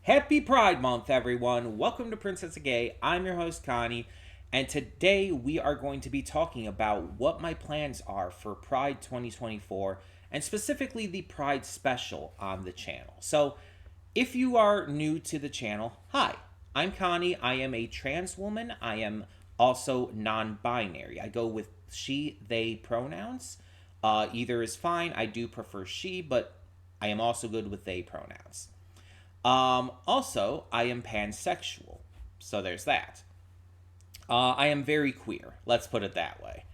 Happy Pride Month, everyone. Welcome to Princess of Gay. I'm your host, Connie, and today we are going to be talking about what my plans are for Pride 2024, and specifically the Pride special on the channel. So, if you are new to the channel, hi, I'm Connie. I am a trans woman. I am also non binary. I go with she, they pronouns. Either is fine. I do prefer she, but I am also good with they pronouns. Also, I am pansexual. So there's that. I am very queer. Let's put it that way.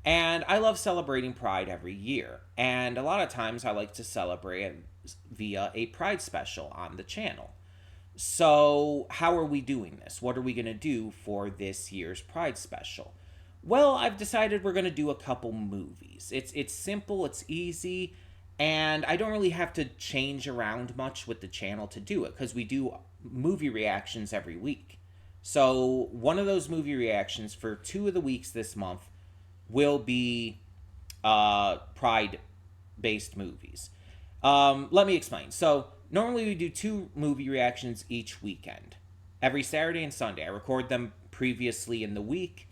And I love celebrating Pride every year. And a lot of times I like to celebrate via a Pride special on the channel. So, how are we doing this? What are we going to do for this year's Pride special? Well, I've decided we're going to do a couple movies. It's simple, it's easy, and I don't really have to change around much with the channel to do it because we do movie reactions every week. So, one of those movie reactions for 2 of the weeks this month will be Pride based movies. Let me explain. So, normally we do two movie reactions each weekend, every Saturday and Sunday. I record them previously in the week,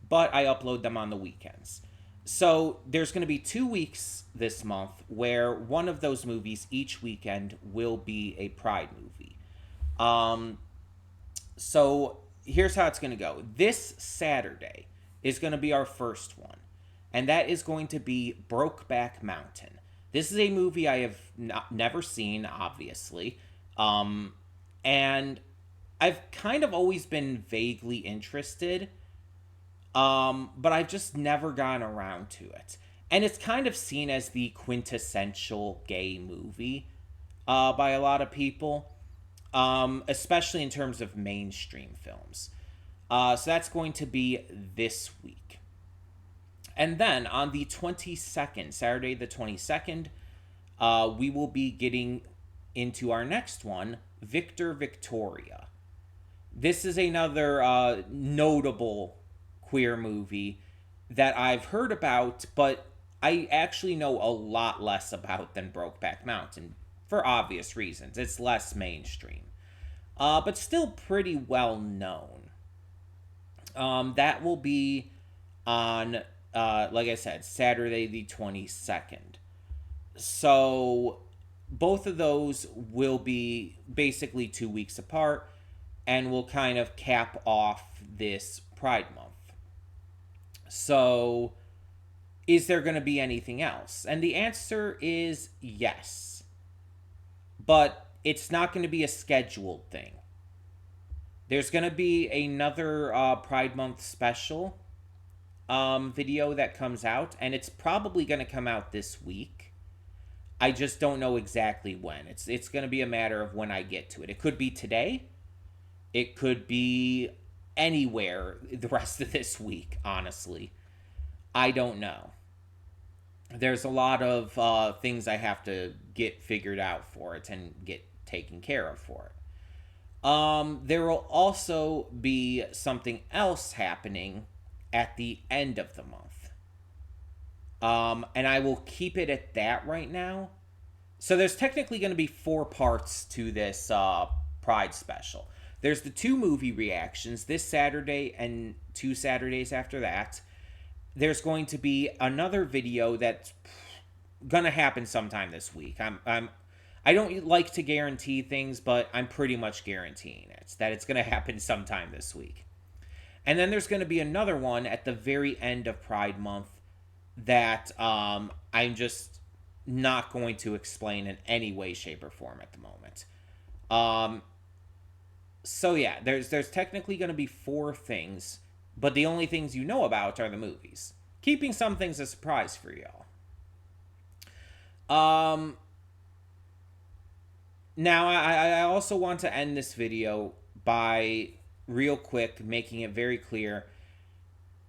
but I upload them on the weekends. So, there's going to be 2 weeks this month where one of those movies each weekend will be a Pride movie. Um, so, here's how it's going to go. This Saturday is going to be our first one, and that is going to be Brokeback Mountain. This is a movie I have never seen, obviously, and I've kind of always been vaguely interested, but I've just never gotten around to it. And it's kind of seen as the quintessential gay movie by a lot of people, especially in terms of mainstream films. So that's going to be this week. And then on the 22nd, Saturday the 22nd, we will be getting into our next one, Victor Victoria. This is another notable queer movie that I've heard about, but I actually know a lot less about than Brokeback Mountain for obvious reasons. It's less mainstream, but still pretty well known. That will be on, like I said, Saturday the 22nd. So both of those will be basically 2 weeks apart and will kind of cap off this Pride Month. So, is there going to be anything else? And the answer is yes. But it's not going to be a scheduled thing. There's going to be another Pride Month special video that comes out, and it's probably going to come out this week. I just don't know exactly when. It's going to be a matter of when I get to it. It could be today. It could be anywhere the rest of this week, honestly. I don't know. There's a lot of things I have to get figured out for it and get taken care of for it. There will also be something else happening at the end of the month. And I will keep it at that right now. So there's technically going to be 4 parts to this Pride special. There's the 2 movie reactions this Saturday and 2 Saturdays after that. There's going to be another video that's gonna happen sometime this week. I don't like to guarantee things, but I'm pretty much guaranteeing it that it's gonna happen sometime this week. And then there's gonna be another one at the very end of Pride Month that I'm just not going to explain in any way, shape, or form at the moment. So yeah, there's technically going to be 4 things, but the only things you know about are the movies. Keeping some things a surprise for y'all. Now I also want to end this video by real quick making it very clear,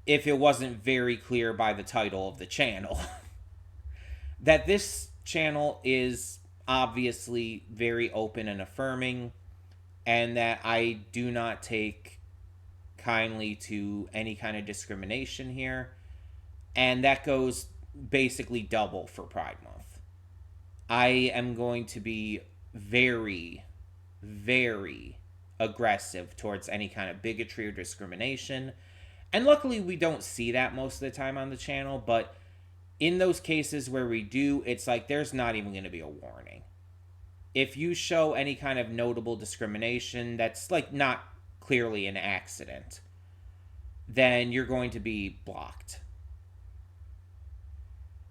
if it wasn't very clear by the title of the channel, that this channel is obviously very open and affirming, and that I do not take kindly to any kind of discrimination here. And that goes basically double for Pride Month. I am going to be very, very aggressive towards any kind of bigotry or discrimination. And luckily, we don't see that most of the time on the channel, but in those cases where we do, it's like there's not even going to be a warning. If you show any kind of notable discrimination that's like not clearly an accident, then you're going to be blocked.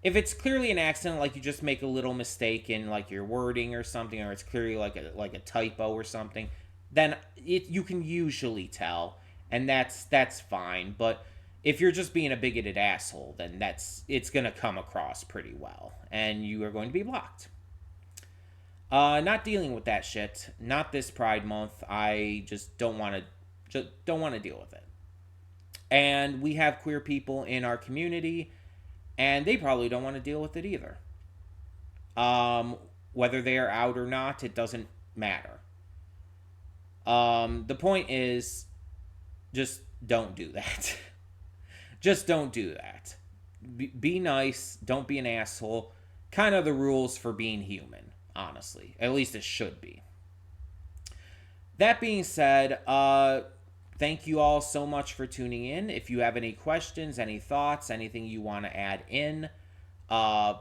If it's clearly an accident, like you just make a little mistake in like your wording or something, or it's clearly like a typo or something, then you can usually tell, and that's fine. But if you're just being a bigoted asshole, then it's gonna come across pretty well, and you are going to be blocked. Not dealing with that shit. Not this Pride Month. I just don't want to deal with it. And we have queer people in our community, and they probably don't want to deal with it either. Whether they are out or not, it doesn't matter. The point is, just don't do that. Just don't do that. Be nice. Don't be an asshole. Kind of the rules for being human, honestly. At least it should be. That being said, thank you all so much for tuning in. If you have any questions, any thoughts, anything you want to add in,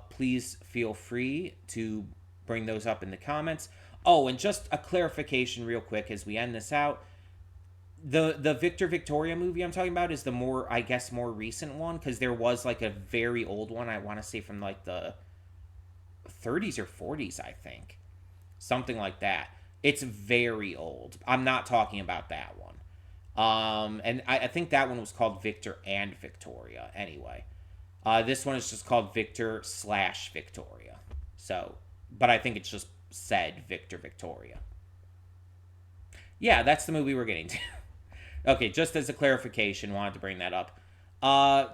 please feel free to bring those up in the comments. Oh, and just a clarification real quick as we end this out. The Victor Victoria movie I'm talking about is the more recent one, because there was like a very old one, I want to say from like the 30s or 40s, I think. Something like that. It's very old. I'm not talking about that one. And I think that one was called Victor and Victoria anyway. This one is just called Victor/Victoria. So, but I think it's just said Victor Victoria. Yeah, that's the movie we're getting to. Okay, just as a clarification, wanted to bring that up.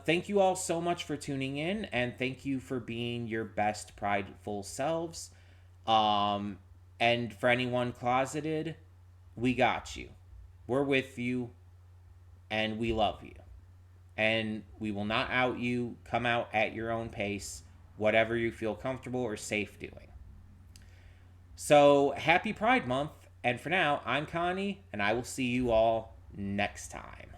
Thank you all so much for tuning in, and thank you for being your best prideful selves. And for anyone closeted, we got you. We're with you, and we love you. And we will not out you. Come out at your own pace, whatever you feel comfortable or safe doing. So, happy Pride Month. And for now, I'm Connie, and I will see you all next time.